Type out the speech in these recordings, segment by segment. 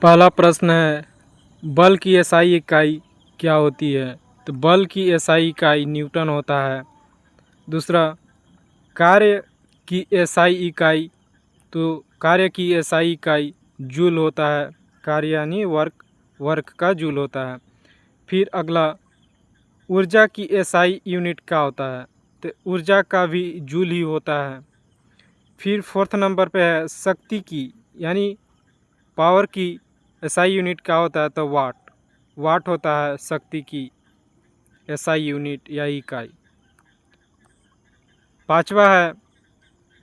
पहला प्रश्न है, बल की एसआई इकाई क्या होती है? तो बल की एसआई इकाई न्यूटन होता है। दूसरा, कार्य की एसआई इकाई, तो कार्य की एसआई इकाई जूल होता है। कार्य यानी वर्क, वर्क का जूल होता है। फिर अगला, ऊर्जा की एसआई यूनिट क्या होता है? तो ऊर्जा का भी जूल ही होता है। फिर फोर्थ नंबर पे है, शक्ति की यानी पावर की एसआई यूनिट क्या होता है? तो वाट, वाट होता है शक्ति की एसआई यूनिट या इकाई। पांचवा है,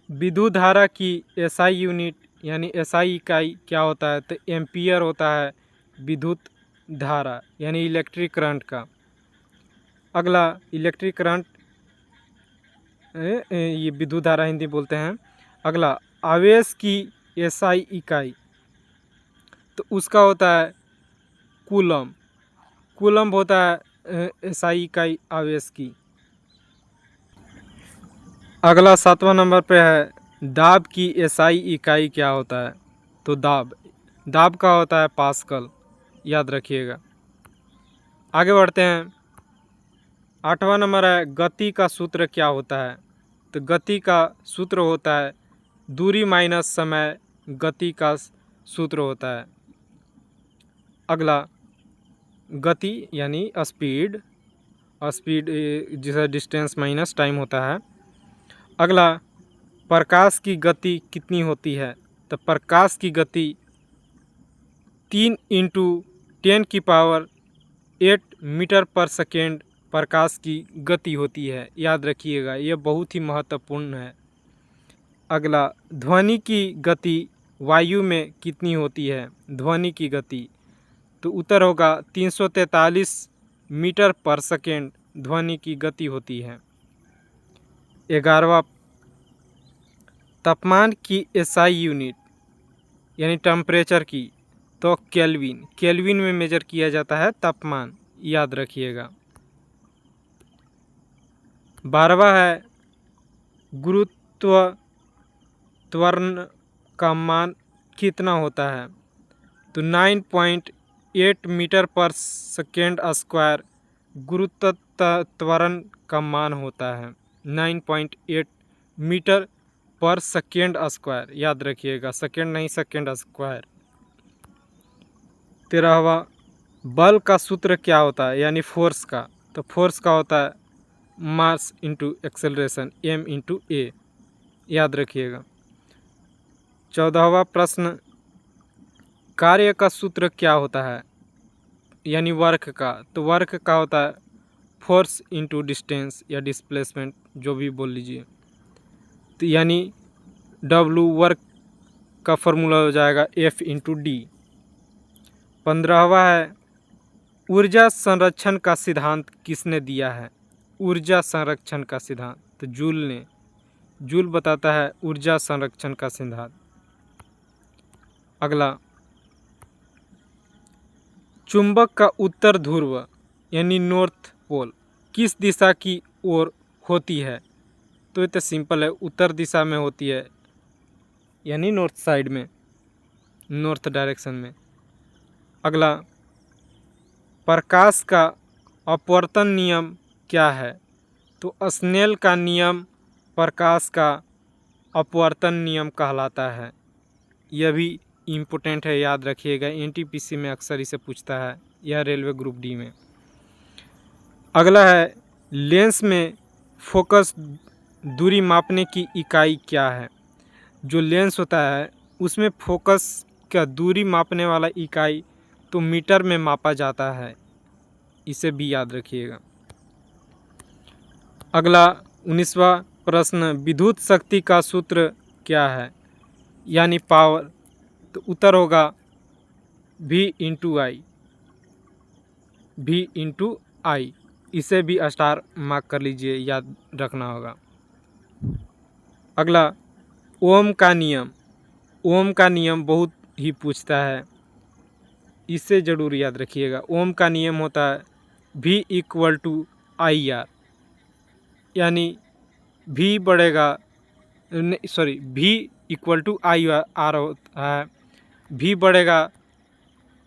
विद्युत धारा की एसआई यूनिट यानी एसआई इकाई क्या होता है? तो एम्पियर होता है विद्युत धारा यानी इलेक्ट्रिक करंट का। अगला, इलेक्ट्रिक करंट ये विद्युत धारा हिंदी बोलते हैं। अगला, आवेश की एसआई इकाई, तो उसका होता है कूलम। कूलम होता है एसआई इकाई आवेश की। अगला 7वां नंबर पे है, दाब की एसआई इकाई क्या होता है? तो दाब, दाब का होता है पास्कल, याद रखिएगा। आगे बढ़ते हैं। 8वां नंबर है, गति का सूत्र क्या होता है? तो गति का सूत्र होता है दूरी माइनस समय, गति का सूत्र होता है। अगला, गति यानी स्पीड, स्पीड जिसे डिस्टेंस माइनस टाइम होता है। अगला, प्रकाश की गति कितनी होती है? तो प्रकाश की गति 3 × 10⁸ मीटर पर सेकेंड प्रकाश की गति होती है, याद रखिएगा, यह बहुत ही महत्वपूर्ण है। अगला, ध्वनि की गति वायु में कितनी होती है? ध्वनि की गति, तो उत्तर होगा 343 मीटर पर सेकेंड ध्वनि की गति होती है। 11वां, तापमान की एसआई यूनिट यानी टेम्परेचर की, तो केल्विन, केल्विन में मेजर किया जाता है तापमान, याद रखिएगा। 12वां है, गुरुत्व त्वरण का मान कितना होता है? तो 9.8 मीटर पर सेकेंड स्क्वायर गुरुत्व त्वरण का मान होता है। 9.8 मीटर पर सेकेंड स्क्वायर, याद रखिएगा, सेकेंड नहीं सेकेंड स्क्वायर। 13वां, बल का सूत्र क्या होता है यानी फोर्स का? तो फोर्स का होता है मास इंटू एक्सेलरेशन, m/a, याद रखिएगा। 14वां प्रश्न, कार्य का सूत्र क्या होता है यानी वर्क का? तो वर्क का होता है फोर्स इंटू डिस्टेंस या डिस्प्लेसमेंट, जो भी बोल लीजिए। तो यानी W वर्क का फॉर्मूला हो जाएगा F/d। 15वां है, ऊर्जा संरक्षण का सिद्धांत किसने दिया है? ऊर्जा संरक्षण का सिद्धांत, तो जूल ने, जूल बताता है ऊर्जा संरक्षण का सिद्धांत। अगला, चुंबक का उत्तर ध्रुव यानी नॉर्थ पोल किस दिशा की ओर होती है? तो ये तो सिंपल है, उत्तर दिशा में होती है यानी नॉर्थ साइड में, नॉर्थ डायरेक्शन में। अगला, प्रकाश का अपवर्तन नियम क्या है? तो स्नेल का नियम प्रकाश का अपवर्तन नियम कहलाता है। यह भी इम्पोर्टेंट है, याद रखिएगा, एनटीपीसी में अक्सर इसे पूछता है, यह रेलवे ग्रुप डी में। अगला है, लेंस में फोकस दूरी मापने की इकाई क्या है? जो लेंस होता है उसमें फोकस का दूरी मापने वाला इकाई तो मीटर में मापा जाता है, इसे भी याद रखिएगा। अगला 19वां प्रश्न, विद्युत शक्ति का सूत्र क्या है यानी पावर? तो उत्तर होगा V/I, V/I, इसे भी स्टार मार्क कर लीजिए, याद रखना होगा। अगला, ओम का नियम, ओम का नियम बहुत ही पूछता है, इसे ज़रूर याद रखिएगा। ओम का नियम होता है V=IR, यानी V बढ़ेगा, सॉरी, V=IR होता है, V बढ़ेगा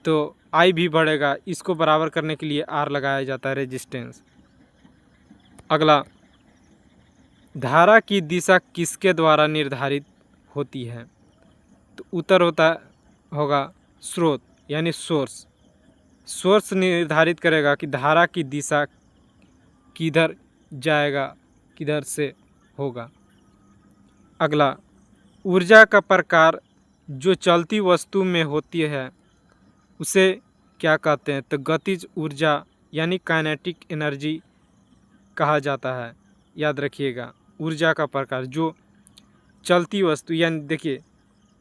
तो आई भी बढ़ेगा। इसको बराबर करने के लिए आर लगाया जाता है, रेजिस्टेंस। अगला, धारा की दिशा किसके द्वारा निर्धारित होती है? तो उत्तर होगा स्रोत यानी सोर्स। सोर्स निर्धारित करेगा कि धारा की दिशा किधर जाएगा, किधर से होगा। अगला, ऊर्जा का प्रकार जो चलती वस्तु में होती है उसे क्या कहते हैं? तो गतिज ऊर्जा यानी काइनेटिक एनर्जी कहा जाता है। याद रखिएगा, ऊर्जा का प्रकार जो चलती वस्तु, यानी देखिए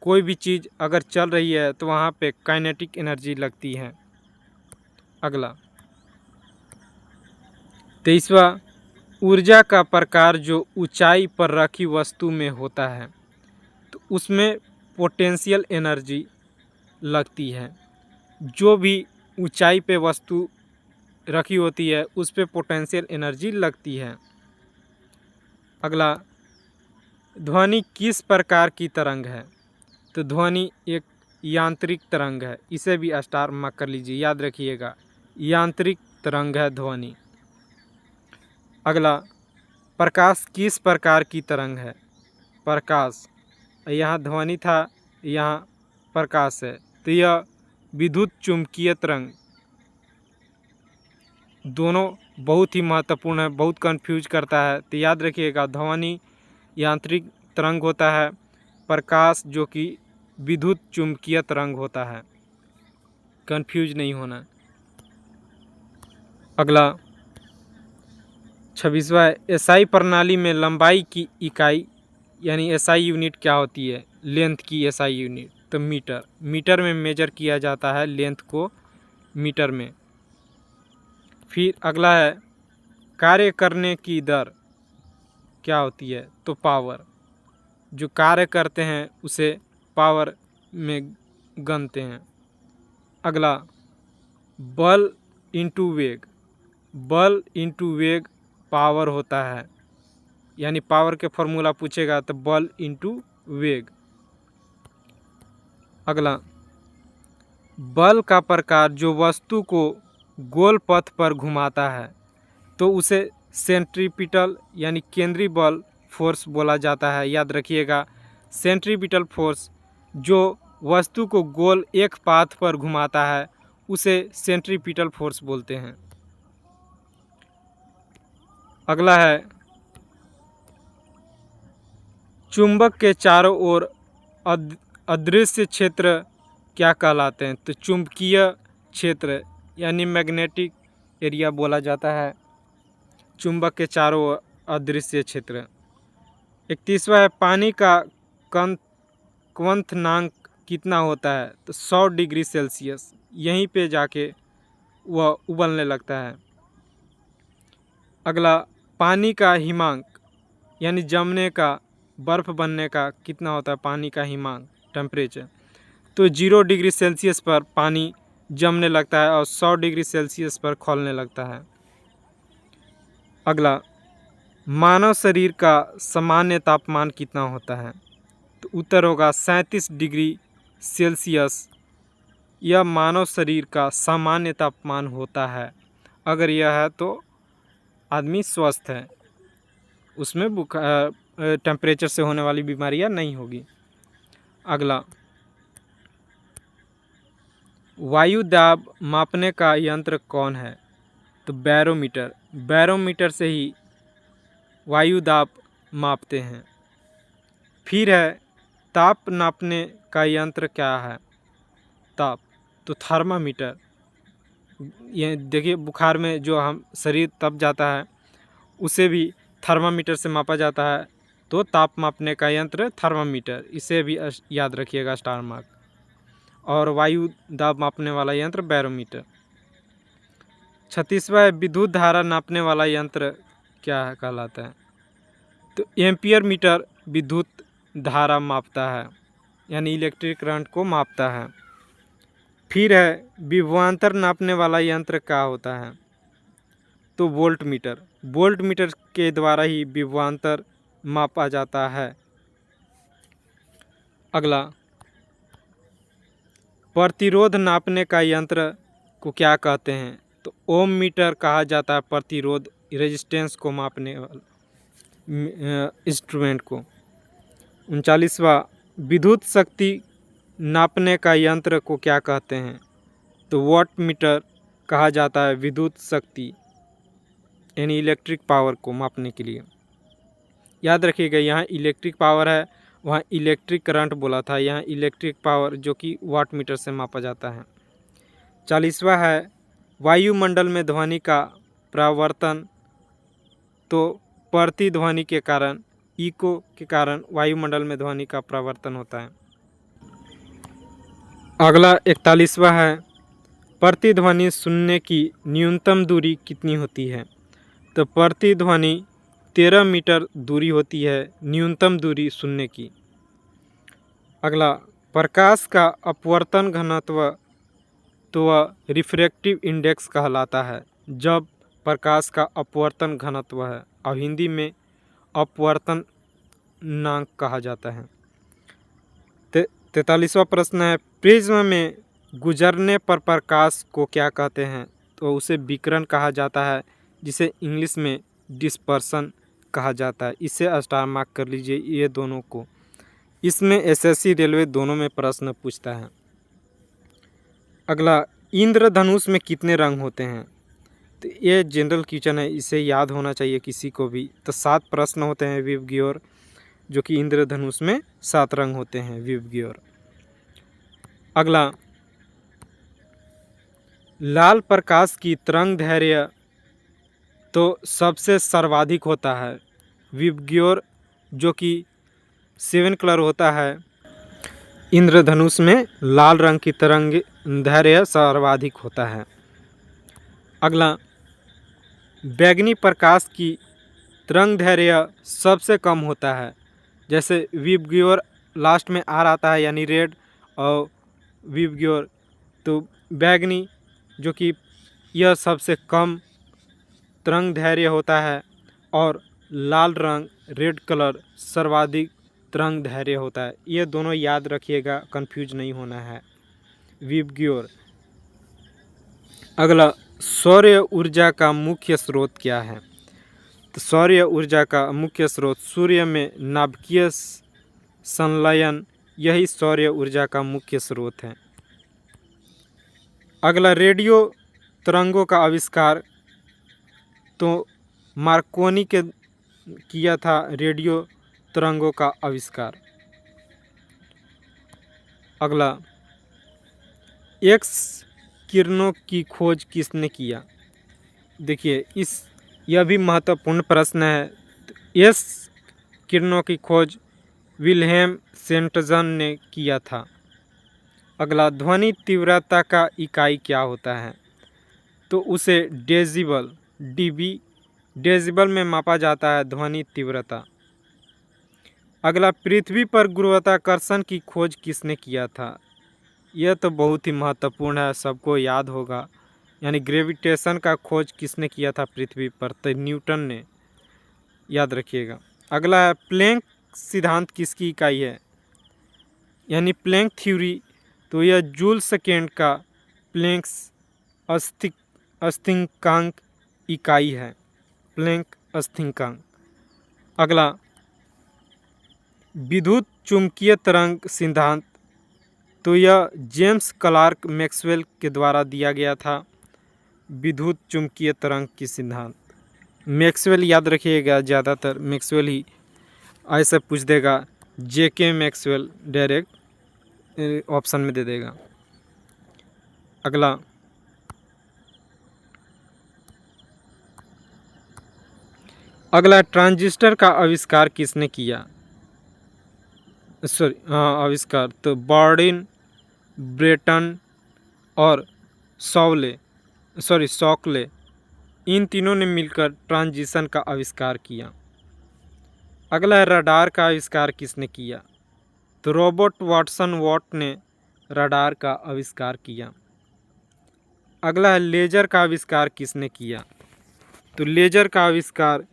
कोई भी चीज़ अगर चल रही है तो वहाँ पे काइनेटिक एनर्जी लगती है। अगला, 23वां, ऊर्जा का प्रकार जो ऊंचाई पर रखी वस्तु में होता है तो उसमें पोटेंशियल एनर्जी लगती है। जो भी ऊंचाई पे वस्तु रखी होती है उस पे पोटेंशियल एनर्जी लगती है। अगला, ध्वनि किस प्रकार की तरंग है? तो ध्वनि एक यांत्रिक तरंग है। इसे भी स्टार मार्क कर लीजिए, याद रखिएगा, यांत्रिक तरंग है ध्वनि। अगला, प्रकाश किस प्रकार की तरंग है? प्रकाश, यहाँ ध्वनि था, यहाँ प्रकाश है, तो यह विद्युत चुंबकीय तरंग। दोनों बहुत ही महत्वपूर्ण है, बहुत कंफ्यूज करता है, तो याद रखिएगा ध्वनि यांत्रिक तरंग होता है, प्रकाश जो कि विद्युत चुंबकीय तरंग होता है। कंफ्यूज नहीं होना। अगला, 26वां, एसआई प्रणाली में लंबाई की इकाई यानी एसआई यूनिट क्या होती है? लेंथ की एसआई यूनिट, तो मीटर। मीटर में मेजर किया जाता है लेंथ को, मीटर में। फिर अगला है, कार्य करने की दर क्या होती है? तो पावर। जो कार्य करते हैं उसे पावर में गिनते हैं। अगला, बल इंटू वेग। बल इंटू वेग पावर होता है, यानी पावर के फॉर्मूला पूछेगा तो बल इंटू वेग। अगला, बल का प्रकार जो वस्तु को गोल पथ पर घुमाता है तो उसे सेंट्रीपिटल यानी केंद्रीय बल फोर्स बोला जाता है। याद रखिएगा, सेंट्रीपिटल फोर्स जो वस्तु को गोल एक पाथ पर घुमाता है उसे सेंट्रीपिटल फोर्स बोलते हैं। अगला है, चुंबक के चारों ओर अदृश्य क्षेत्र क्या कहलाते हैं? तो चुंबकीय क्षेत्र यानी मैग्नेटिक एरिया बोला जाता है चुंबक के चारों ओर अदृश्य क्षेत्र। 31वां है, पानी का क्वथनांक कितना होता है? तो 100 डिग्री सेल्सियस। यहीं पे जाके वह उबलने लगता है। अगला, पानी का हिमांक यानी जमने का, बर्फ़ बनने का कितना होता है? पानी का हिमांक, टेम्परेचर, तो 0 डिग्री सेल्सियस पर पानी जमने लगता है और 100 डिग्री सेल्सियस पर खौलने लगता है। अगला, मानव शरीर का सामान्य तापमान कितना होता है? तो उत्तर होगा 37 डिग्री सेल्सियस। यह मानव शरीर का सामान्य तापमान होता है। अगर यह है तो आदमी स्वस्थ है, उसमें टेम्परेचर से होने वाली बीमारियां नहीं होगी। अगला, वायु दाब मापने का यंत्र कौन है? तो बैरोमीटर। बैरोमीटर से ही वायु दाब मापते हैं। फिर है, ताप नापने का यंत्र क्या है? ताप, तो थर्मामीटर। ये देखिए, बुखार में जो हम शरीर तप जाता है उसे भी थर्मामीटर से मापा जाता है, तो ताप मापने का यंत्र थर्मामीटर। इसे भी याद रखिएगा, स्टार मार्क। और वायु दाब मापने वाला यंत्र बैरोमीटर। 36वां, विद्युत धारा नापने वाला यंत्र क्या कहलाता है? तो एम्पियर मीटर विद्युत धारा मापता है, यानी इलेक्ट्रिक करंट को मापता है। फिर है, विभवांतर नापने वाला यंत्र क्या होता है? तो वोल्ट मीटर। वोल्ट मीटर के द्वारा ही विभवांतर मापा जाता है। अगला, प्रतिरोध नापने का यंत्र को क्या कहते हैं? तो ओम मीटर कहा जाता है प्रतिरोध रेजिस्टेंस को मापने वाला इंस्ट्रूमेंट को। 39वां विद्युत शक्ति नापने का यंत्र को क्या कहते हैं? तो वॉट मीटर कहा जाता है विद्युत शक्ति यानी इलेक्ट्रिक पावर को मापने के लिए। याद रखिएगा, यहाँ इलेक्ट्रिक पावर है, वहाँ इलेक्ट्रिक करंट बोला था, यहाँ इलेक्ट्रिक पावर जो कि वाट मीटर से मापा जाता है। 40वां है वायुमंडल में ध्वनि का परावर्तन। तो प्रतिध्वनि के कारण, इको के कारण वायुमंडल में ध्वनि का परावर्तन होता है। अगला 41वां है प्रतिध्वनि सुनने की न्यूनतम दूरी कितनी होती है? तो प्रतिध्वनि 13 मीटर दूरी होती है न्यूनतम दूरी सुनने की। अगला प्रकाश का अपवर्तन घनत्व तो वह रिफ्रैक्टिव इंडेक्स कहलाता है जब प्रकाश का अपवर्तन घनत्व है, और हिंदी में अपवर्तनांक कहा जाता है। 43वां प्रश्न है प्रिज्म में गुजरने पर प्रकाश को क्या कहते हैं? तो उसे विकिरण कहा जाता है, जिसे इंग्लिश में डिस्पर्सन कहा जाता है। इसे स्टार मार्क कर लीजिए ये दोनों को। इसमें एसएससी रेलवे दोनों में प्रश्न पूछता है। अगला इंद्रधनुष में कितने रंग होते हैं? तो ये जनरल क्वेश्चन है, इसे याद होना चाहिए किसी को भी। तो 7 प्रश्न होते हैं विबग्योर, जो कि इंद्रधनुष में 7 रंग होते हैं विबग्योर। अगला लाल प्रकाश की तरंग दैर्घ्य तो सबसे सर्वाधिक होता है विबग्योर, जो कि 7 कलर होता है। इंद्रधनुष में लाल रंग की तरंग दैर्घ्य सर्वाधिक होता है। अगला बैंगनी प्रकाश की तरंग दैर्घ्य सबसे कम होता है। जैसे विबग्योर लास्ट में आर आता है यानी रेड, और विबग्योर तो बैंगनी जो कि यह सबसे कम तरंग दैर्घ्य होता है, और लाल रंग रेड कलर सर्वाधिक तरंग दैर्घ्य होता है। ये दोनों याद रखिएगा, कंफ्यूज नहीं होना है विबग्योर। अगला सौर ऊर्जा का मुख्य स्रोत क्या है? तो सौर ऊर्जा का मुख्य स्रोत सूर्य में नाभिकीय संलयन, यही सौर ऊर्जा का मुख्य स्रोत है। अगला रेडियो तरंगों का आविष्कार तो मार्कोनी के किया था रेडियो तरंगों का आविष्कार। अगला एक्स किरणों की खोज किसने किया? देखिए यह भी महत्वपूर्ण प्रश्न है। एक्स किरणों की खोज विल्हेम सेंटजन ने किया था। अगला ध्वनि तीव्रता का इकाई क्या होता है? तो उसे डेसिबल डीबी डेसिबल में मापा जाता है ध्वनि तीव्रता। अगला पृथ्वी पर गुरुत्वाकर्षण की खोज किसने किया था? यह तो बहुत ही महत्वपूर्ण है, सबको याद होगा, यानी ग्रेविटेशन का खोज किसने किया था पृथ्वी पर? तो न्यूटन ने, याद रखिएगा। अगला है प्लैंक सिद्धांत किसकी इकाई है? यानी प्लैंक थ्योरी, तो यह जूल सेकेंड का प्लैंक स्थिरांक इकाई है, प्लैंक स्थिरांक। अगला विद्युत चुंबकीय तरंग सिद्धांत, तो यह जेम्स क्लार्क मैक्सवेल के द्वारा दिया गया था। विद्युत चुंबकीय तरंग की सिद्धांत मैक्सवेल, याद रखिएगा, ज़्यादातर मैक्सवेल ही ऐसे पूछ देगा, जेके मैक्सवेल डायरेक्ट ऑप्शन में दे देगा। अगला ट्रांजिस्टर का आविष्कार किसने किया? आविष्कार तो बॉर्डिन, ब्रेटन और शॉकले, इन तीनों ने मिलकर ट्रांजिशन का आविष्कार किया। अगला है रडार का आविष्कार किसने किया? तो रॉबर्ट वाटसन वॉट ने रडार का आविष्कार किया। अगला है लेजर का आविष्कार किसने किया? तो लेजर का आविष्कार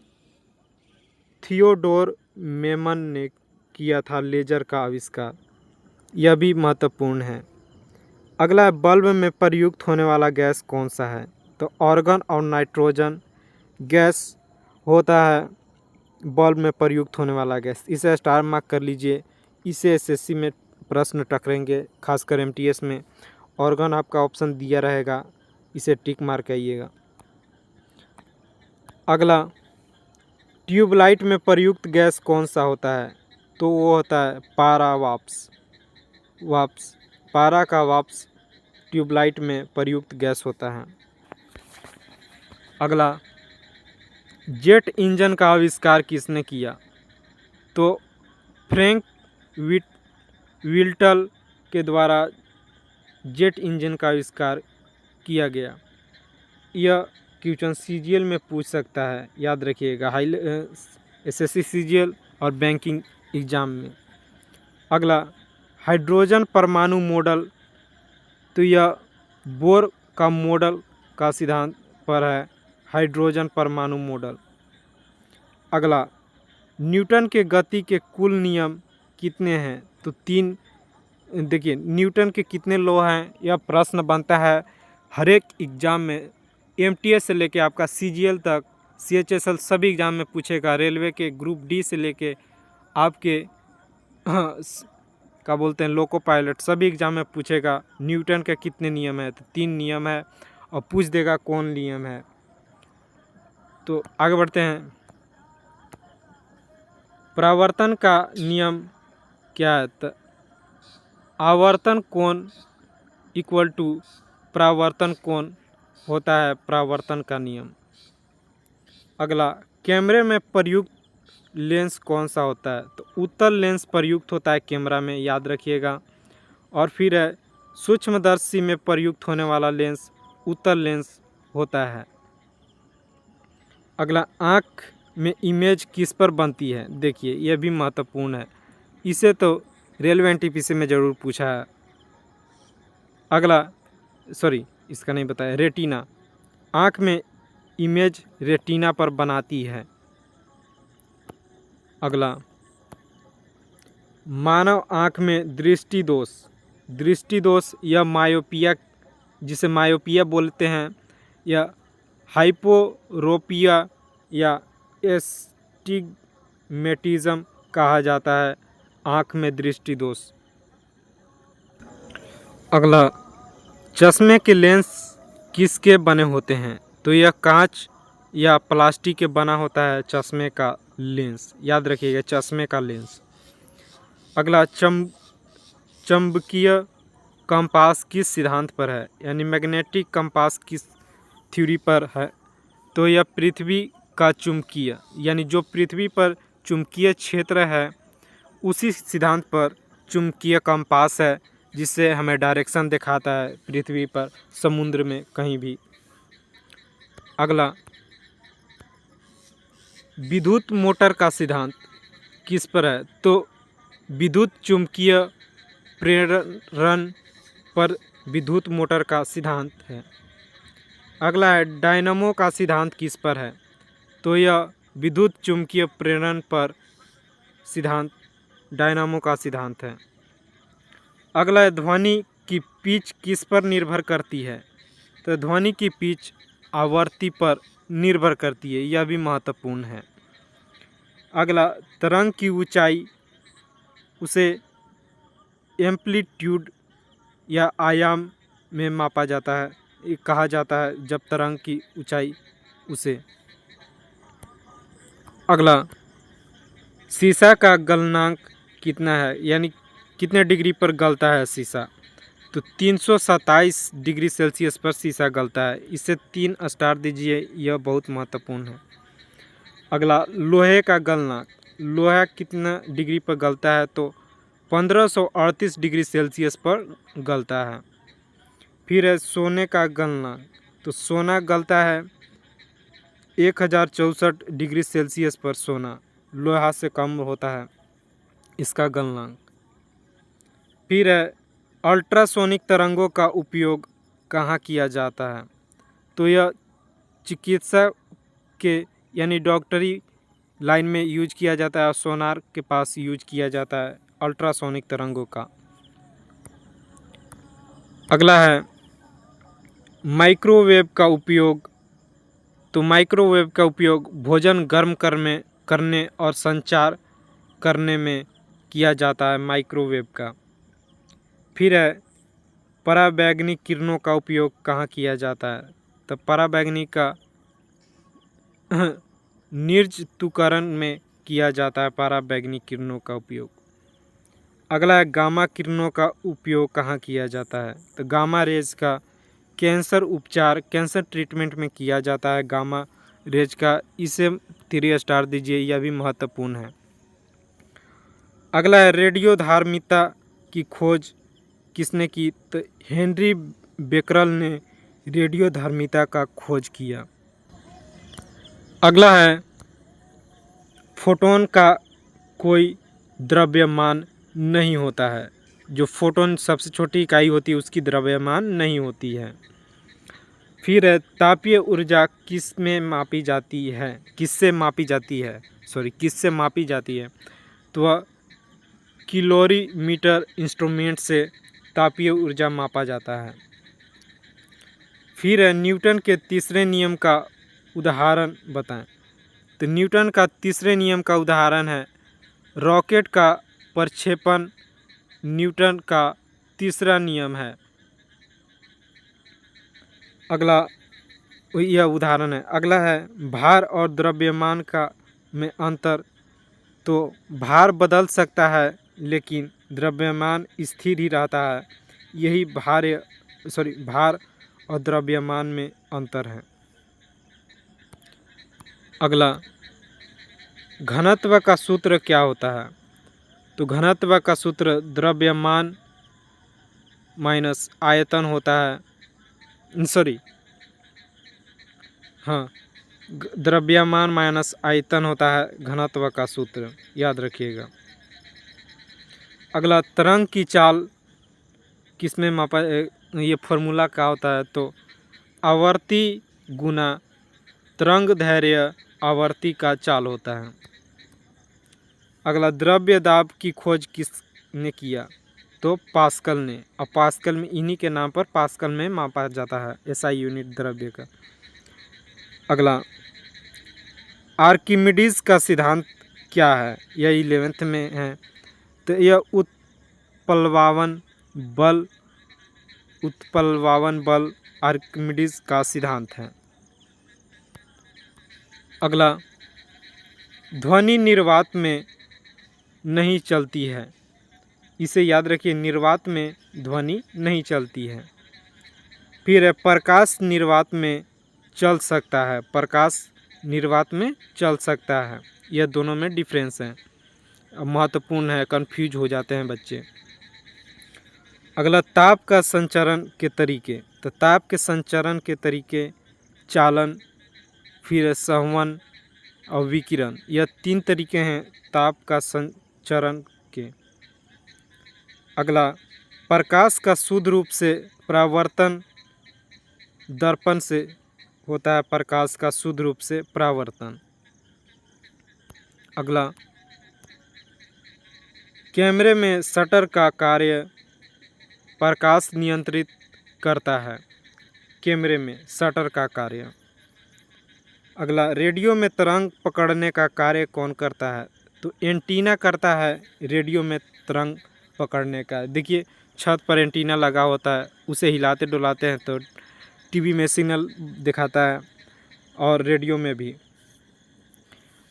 थियोडोर मेमन ने किया था, लेजर का आविष्कार, यह भी महत्वपूर्ण है। अगला है बल्ब में प्रयुक्त होने वाला गैस कौन सा है? तो आर्गन और नाइट्रोजन गैस होता है बल्ब में प्रयुक्त होने वाला गैस। इसे स्टार मार्क कर लीजिए। इसे एसएससी में प्रश्न टकरेंगे, खासकर एमटीएस में। आर्गन आपका ऑप्शन दिया रहेगा, इसे टिक मार के आइएगा। अगला ट्यूबलाइट में प्रयुक्त गैस कौन सा होता है? तो वो होता है पारा वाप्स। पारा का वाप्स ट्यूबलाइट में प्रयुक्त गैस होता है। अगला जेट इंजन का आविष्कार किसने किया? तो फ्रैंक विल्टल के द्वारा जेट इंजन का आविष्कार किया गया। यह क्वेश्चन सीजीएल में पूछ सकता है, याद रखिएगा, एसएससी सीजीएल और बैंकिंग एग्जाम में। अगला हाइड्रोजन परमाणु मॉडल, तो यह बोर का मॉडल का सिद्धांत पर है हाइड्रोजन परमाणु मॉडल। अगला न्यूटन के गति के कुल नियम कितने हैं? तो 3। देखिए न्यूटन के कितने लॉ हैं, यह प्रश्न बनता है हर एक एग्ज़ाम में। एमटीएस से लेके आपका सीजीएल तक, सीएचएसएल सभी एग्ज़ाम में पूछेगा। रेलवे के ग्रुप डी से लेके आपके क्या बोलते हैं लोको पायलट, सभी एग्ज़ाम में पूछेगा न्यूटन के कितने नियम है। तो 3 नियम है और पूछ देगा कौन नियम है। तो आगे बढ़ते हैं। परावर्तन का नियम क्या है? तो आवर्तन कोण इक्वल टू परावर्तन कोण होता है परावर्तन का नियम। अगला कैमरे में प्रयुक्त लेंस कौन सा होता है? तो उत्तल लेंस प्रयुक्त होता है कैमरा में, याद रखिएगा। और फिर है सूक्ष्मदर्शी में प्रयुक्त होने वाला लेंस उत्तल लेंस होता है। अगला आँख में इमेज किस पर बनती है? देखिए यह भी महत्वपूर्ण है, इसे तो रेलवे एनटीपीसी में ज़रूर पूछा है। अगला इसका नहीं बताया, रेटिना। आँख में इमेज रेटिना पर बनाती है। अगला मानव आँख में दृष्टि दोष या मायोपिया, जिसे मायोपिया बोलते हैं, या हाइपोरोपिया या एस्टिग्मेटिज्म कहा जाता है आँख में दृष्टि दोष। अगला चश्मे के लेंस किसके बने होते हैं? तो यह कांच या प्लास्टिक के बना होता है चश्मे का लेंस, याद रखिएगा, चश्मे का लेंस। अगला चुंबकीय कंपास किस सिद्धांत पर है? यानी मैग्नेटिक कंपास किस थ्योरी पर है? तो यह पृथ्वी का चुंबकीय, यानी जो पृथ्वी पर चुंबकीय क्षेत्र है उसी सिद्धांत पर चुंबकीय कंपास है, जिससे हमें डायरेक्शन दिखाता है पृथ्वी पर, समुद्र में, कहीं भी। अगला विद्युत मोटर का सिद्धांत किस पर है? तो विद्युत चुंबकीय प्रेरण पर विद्युत मोटर का सिद्धांत है। अगला है डायनामो का सिद्धांत किस पर है? तो यह विद्युत चुंबकीय प्रेरण पर सिद्धांत डायनामो का सिद्धांत है। अगला है ध्वनि की पिच किस पर निर्भर करती है? तो ध्वनि की पिच आवृत्ति पर निर्भर करती है, यह भी महत्वपूर्ण है। अगला तरंग की ऊंचाई उसे एम्पलीट्यूड या आयाम में मापा जाता है, ये कहा जाता है जब तरंग की ऊंचाई उसे। अगला शीशा का गलनांक कितना है, यानी कितने डिग्री पर गलता है शीशा? तो 327 डिग्री सेल्सियस पर शीशा गलता है। इसे 3 स्टार दीजिए, यह बहुत महत्वपूर्ण है। अगला लोहे का गलनांक, लोहा कितना डिग्री पर गलता है? तो 1538 डिग्री सेल्सियस पर गलता है। फिर है सोने का गलनांक, तो सोना गलता है 1064 डिग्री सेल्सियस पर। सोना लोहा से कम होता है इसका गलनांक। फिर है अल्ट्रासोनिक तरंगों का उपयोग कहाँ किया जाता है? तो यह चिकित्सा के यानी डॉक्टरी लाइन में यूज किया जाता है और सोनार के पास यूज किया जाता है अल्ट्रासोनिक तरंगों का। अगला है माइक्रोवेव का उपयोग। तो माइक्रोवेव का उपयोग भोजन गर्म करने और संचार करने में किया जाता है माइक्रोवेव का। फिर है पराबैंगनी किरणों का उपयोग कहाँ किया जाता है। तो पराबैंगनी का निर्जतुकरण में किया जाता है पराबैंगनी किरणों का उपयोग। अगला है गामा किरणों का उपयोग कहाँ किया जाता है। तो गामा रेज का कैंसर ट्रीटमेंट में किया जाता है गामा रेज का। इसे 3 स्टार दीजिए, यह भी महत्वपूर्ण है। अगला है रेडियोधार्मिता की खोज किसने की। तो हेनरी बेकरल ने रेडियोधार्मिता का खोज किया। अगला है फोटोन का कोई द्रव्यमान नहीं होता है। जो फोटोन सबसे छोटी इकाई होती है उसकी द्रव्यमान नहीं होती है। फिर है तापीय ऊर्जा किससे मापी जाती है। तो वह कैलोरीमीटर इंस्ट्रूमेंट से तापीय ऊर्जा मापा जाता है। फिर है न्यूटन के तीसरे नियम का उदाहरण बताएं। तो न्यूटन का तीसरे नियम का उदाहरण है रॉकेट का प्रक्षेपण। न्यूटन का तीसरा नियम है। अगला यह उदाहरण है। अगला है भार और द्रव्यमान का में अंतर। तो भार बदल सकता है लेकिन द्रव्यमान स्थिर ही रहता है। यही भार और द्रव्यमान में अंतर है। अगला घनत्व का सूत्र क्या होता है। तो घनत्व का सूत्र द्रव्यमान माइनस आयतन होता है। द्रव्यमान माइनस आयतन होता है घनत्व का सूत्र, याद रखिएगा। अगला तरंग की चाल किसमें मापा, ये फॉर्मूला क्या होता है। तो आवर्ती गुना तरंग दैर्घ्य आवर्ती का चाल होता है। अगला द्रव्य दाब की खोज किसने किया। तो पास्कल ने। और पास्कल में इन्हीं के नाम पर पास्कल में मापा जाता है एसआई यूनिट द्रव्य का। अगला आर्किमिडीज का सिद्धांत क्या है। यह 11th में है। तो यह उत्प्लवावन बल आर्किमिडीज का सिद्धांत है। अगला ध्वनि निर्वात में नहीं चलती है। इसे याद रखिए, निर्वात में ध्वनि नहीं चलती है। फिर है प्रकाश निर्वात में चल सकता है। प्रकाश निर्वात में चल सकता है। यह दोनों में डिफरेंस है, महत्वपूर्ण है, कंफ्यूज हो जाते हैं बच्चे। अगला ताप का संचरण के तरीके। तो ताप के संचरण के तरीके चालन, फिर संवहन और विकिरण, यह 3 तरीके हैं ताप का संचरण के। अगला प्रकाश का शुद्ध रूप से परावर्तन दर्पण से होता है। प्रकाश का शुद्ध रूप से परावर्तन। अगला कैमरे में शटर का कार्य प्रकाश नियंत्रित करता है। कैमरे में शटर का कार्य। अगला रेडियो में तरंग पकड़ने का कार्य कौन करता है। तो एंटीना करता है रेडियो में तरंग पकड़ने का। देखिए छत पर एंटीना लगा होता है, उसे हिलाते डुलाते हैं तो टीवी में सिग्नल दिखाता है और रेडियो में भी।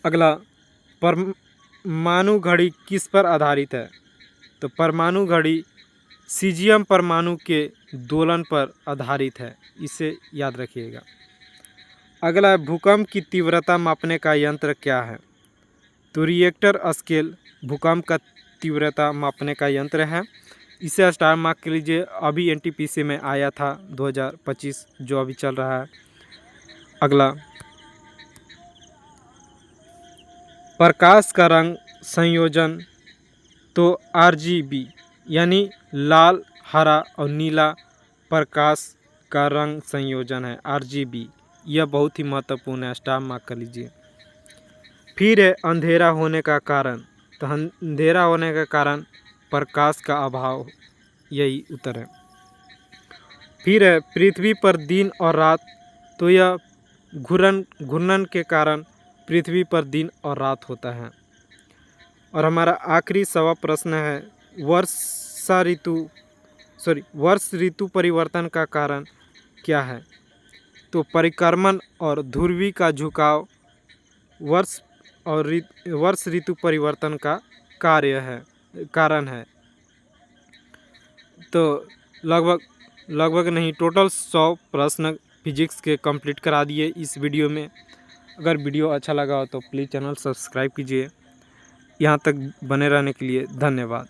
अगला परमाणु घड़ी किस पर आधारित है। तो परमाणु घड़ी सीजियम परमाणु के दोलन पर आधारित है, इसे याद रखिएगा। अगला भूकंप की तीव्रता मापने का यंत्र क्या है। तो रिएक्टर स्केल भूकंप का तीव्रता मापने का यंत्र है। इसे स्टार मार्क कर लीजिए। अभी एनटीपीसी में आया था 2025 जो अभी चल रहा है। अगला प्रकाश का रंग संयोजन। तो आरजीबी यानी लाल, हरा और नीला प्रकाश का रंग संयोजन है आरजीबी। यह बहुत ही महत्वपूर्ण है, स्टार मार्क कर लीजिए। फिर है अंधेरा होने का कारण। तो अंधेरा होने का कारण प्रकाश का अभाव, यही उत्तर है। फिर है पृथ्वी पर दिन और रात, तो यह घूर्णन के कारण पृथ्वी पर दिन और रात होता है। और हमारा आखिरी सवा प्रश्न है वर्ष ऋतु परिवर्तन का कारण क्या है? तो परिक्रमण और ध्रुवी का झुकाव वर्ष ऋतु परिवर्तन का कारण है। तो लगभग नहीं, टोटल 100 प्रश्न फिजिक्स के कंप्लीट करा दिए इस वीडियो में। अगर वीडियो अच्छा लगा हो तो प्लीज़ चैनल सब्सक्राइब कीजिए। यहाँ तक बने रहने के लिए धन्यवाद।